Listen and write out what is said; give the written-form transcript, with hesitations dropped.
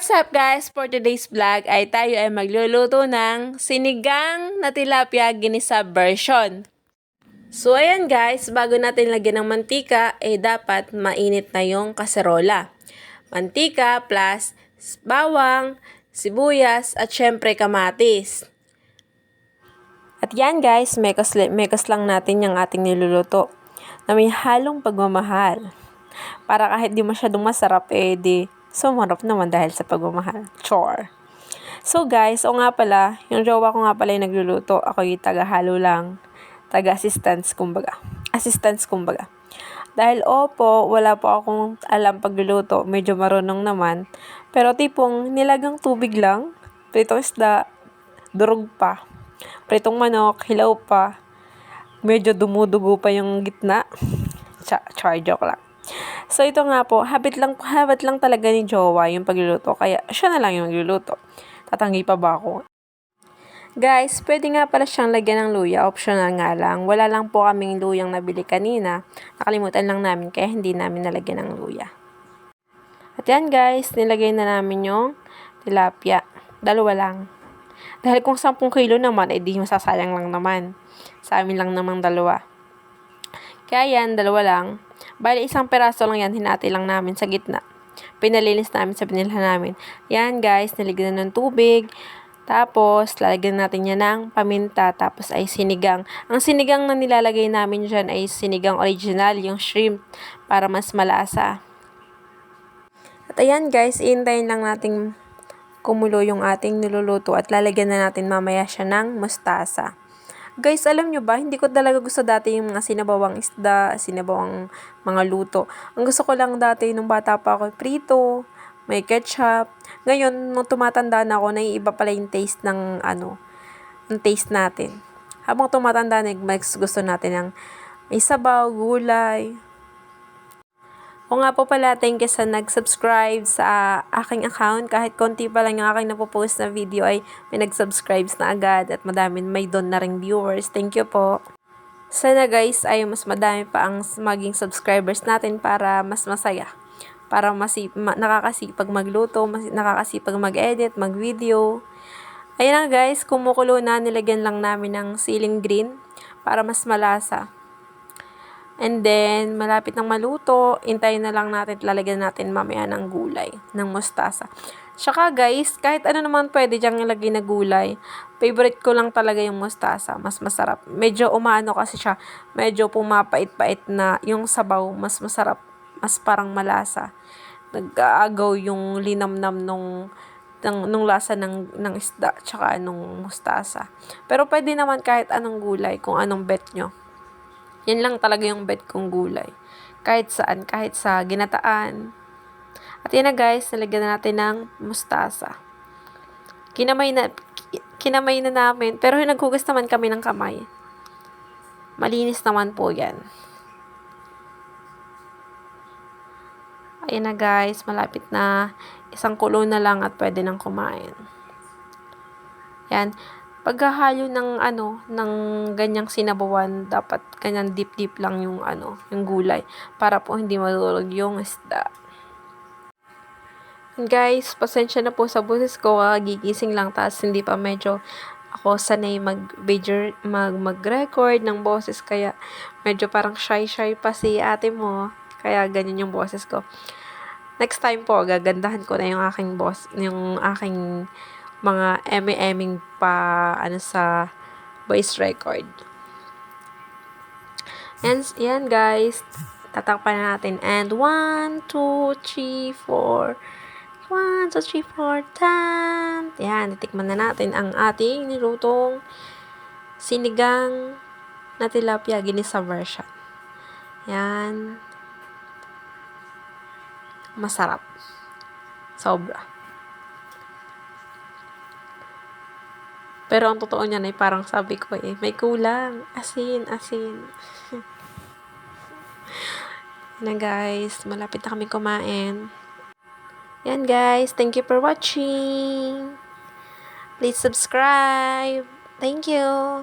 What's up guys? For today's vlog ay tayo ay magluluto ng sinigang na tilapia ginisa version. So ayan guys, bago natin lagyan ng mantika, dapat mainit na yung kaserola. Mantika plus bawang, sibuyas at syempre kamatis. At yan guys, mekos lang natin yung ating niluluto na may halong pagmamahal. Para kahit di masyadong masarap, di sumarap naman dahil sa pagmamahal. Chore. So guys, o nga pala, yung jowa ko nga pala yung nagluluto. Ako yung taga-halo lang. Taga-assistance kumbaga. Dahil opo, wala po akong alam pagluluto. Medyo marunong naman. Pero tipong nilagang tubig lang. Pritong isda, durog pa. Pritong manok, hilaw pa. Medyo dumudugo pa yung gitna. Char, joke lang. So ito nga po, habit lang talaga ni jowa yung pagluluto. Kaya siya na lang yung magluluto. Tatanggi pa ba ako? Guys, pwede nga pala siyang lagyan ng luya. Optional nga lang. Wala lang po kaming luyang nabili kanina. Nakalimutan lang namin kaya hindi namin nalagyan ng luya. At yan guys, nilagay na namin yung tilapia. Dalawa lang. Dahil kung 10 kilo naman, di masasayang lang naman. Sa amin lang namang dalawa. Kaya yan, dalawa lang. Bali, 1 peraso lang yan, hinati lang namin sa gitna. Pinalinis namin sa binilhan namin. Yan guys, naligyan na ng tubig. Tapos, lalagyan natin yan ng paminta. Tapos ay sinigang. Ang sinigang na nilalagay namin dyan ay sinigang original, yung shrimp, para mas malasa. At ayan guys, iintayin lang natin kumulo yung ating niluluto at lalagyan na natin mamaya siya ng mustasa. Guys, alam nyo ba, hindi ko talaga gusto dati yung mga sinabawang isda, sinabawang mga luto. Ang gusto ko lang dati nung bata pa ako, prito, may ketchup. Ngayon, nung tumatanda na ako, naiiba pala yung taste ng ng taste natin. Habang tumatanda na, mas gusto natin ng may sabaw, gulay. O nga po pala, thank you sa nag-subscribe sa aking account. Kahit konti pa lang yung aking napopost na video ay may nag-subscribes na agad at may doon na ring viewers. Thank you po. Sana guys ay mas madami pa ang maging subscribers natin para mas masaya. Para nakakasipag magluto, nakakasipag mag-edit, mag-video. Ayan na guys, kumukulo na, nilagyan lang namin ng siling green para mas malasa. And then, malapit nang maluto, intayin na lang natin, lalagyan natin mamaya ng gulay, ng mustasa. Tsaka guys, kahit ano naman pwede dyang ilagay na gulay. Favorite ko lang talaga yung mustasa, mas masarap. Medyo umano kasi siya, medyo pumapait-pait na yung sabaw, mas masarap, mas parang malasa. Nag-aagaw yung linamnam nung lasa ng isda, tsaka nung mustasa. Pero pwede naman kahit anong gulay, kung anong bet nyo. Yan lang talaga yung bet kong gulay. Kahit saan, kahit sa ginataan. At yan na guys, nalagyan na natin ng mustasa. Kinamay na namin, pero naghugas naman kami ng kamay. Malinis naman po yan. Ayan na guys, malapit na. 1 kulo na lang at pwede nang kumain. Yan. Paghahalo ng ganyang sinabawan, dapat ganyan deep lang yung gulay para po hindi madurog yung isda. And guys, pasensya na po sa boses ko, gigising lang tas hindi pa medyo ako sanay mag-record ng boses, kaya medyo parang shy pa si ate mo, kaya ganyan yung boses ko. Next time po, gagandahan ko na yung aking mga eming pa sa voice record. And yan guys, tatakpan na natin. And 1, 2, 3, 4. 1, 2, 3, 4, 10. Yan, titikman na natin ang ating nilutong sinigang na tilapia ginisa version. Yan. Masarap. Sobra. Pero ang totoo niyan ay parang sabi ko may kulang. Asin. Na guys, malapit na kami kumain. Yan guys, thank you for watching. Please subscribe. Thank you.